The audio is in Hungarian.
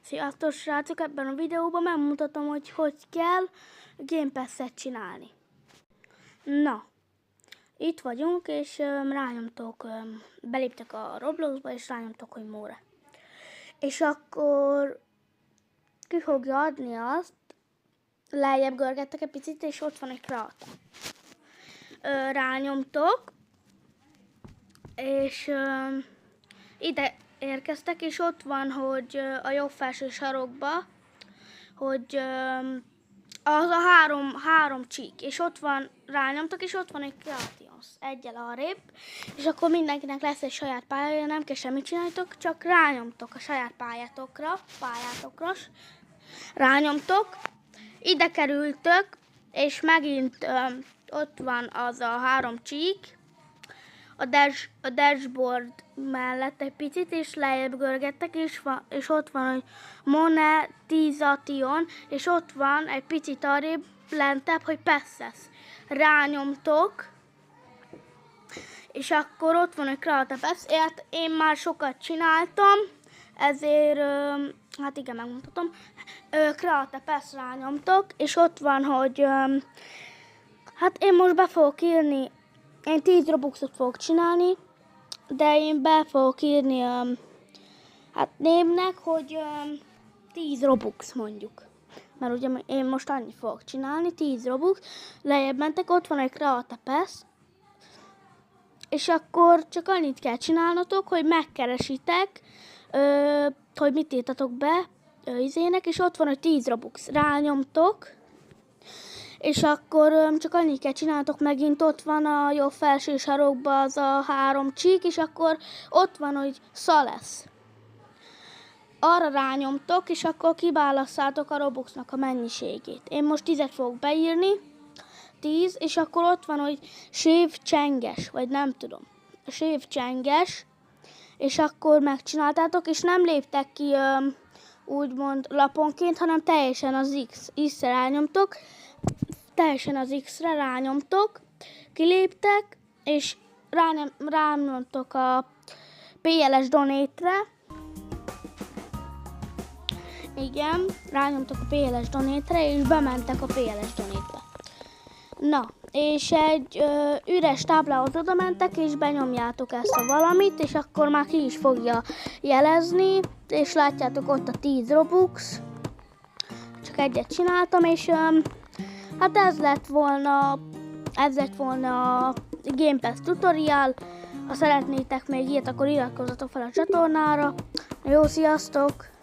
Sziasztok srácok! Ebben a videóban megmutatom, hogy hogy kell Game Pass-et csinálni. Na, itt vagyunk, és rányomtok, beléptek a Robloxba, és rányomtok, hogy more. És akkor ki fogja adni azt, lejjebb görgettek egy picit, és ott van egy kreata. Rányomtok, és ide érkeztek, és ott van, hogy a jobb felső sarokba, hogy az a három csík, és ott van, rányomtok, és ott van egy Creations, egyel arrébb, és akkor mindenkinek lesz egy saját pályája, nem kell semmit csináltok, csak rányomtok a saját pályátokra, rányomtok, ide kerültök, és megint ott van az a három csík, a dashboard mellett egy picit, és lejjebb görgettek, és ott van, hogy monetization, és ott van egy picit arrébb lentebb, hogy passes. Rányomtok, és akkor ott van, hogy create pass. Én már sokat csináltam, ezért, hát igen, megmutatom. Create pass rányomtok, és ott van, hogy hát én most be fogok írni, én 10 Robuxot fogok csinálni, de én be fogok írni hát névnek, hogy 10 Robux mondjuk. Mert ugye én most annyit fogok csinálni, 10 Robux, lejjebb mentek, ott van egy Create Pass, és akkor csak annyit kell csinálnotok, hogy megkeresitek, hogy mit írtatok be izének, és ott van, hogy 10 Robux. Rányomtok, és akkor csak annyit kell csináltok, megint ott van a jobb felső sarokban az a három csík, és akkor ott van, hogy lesz. Arra rányomtok, és akkor kiválasszátok a Robuxnak a mennyiségét. Én most 10-et fogok beírni, 10, és akkor ott van, hogy sév-csenges, vagy nem tudom. Sév-csenges, és akkor megcsináltátok, és nem léptek ki úgymond laponként, hanem teljesen az X-re rányomtok, rányomtok, kiléptek, és rányomtok a PLS Donate-re. Igen, rányomtok a PLS Donate-re, és bementek a PLS Donate-be. Na, és egy üres táblához oda mentek, és benyomjátok ezt a valamit, és akkor már ki is fogja jelezni, és látjátok ott a 10 Robux. Csak egyet csináltam, és hát ez lett volna a Game Pass tutorial. Ha szeretnétek még ilyet, akkor iratkozzatok fel a csatornára. Jó, sziasztok!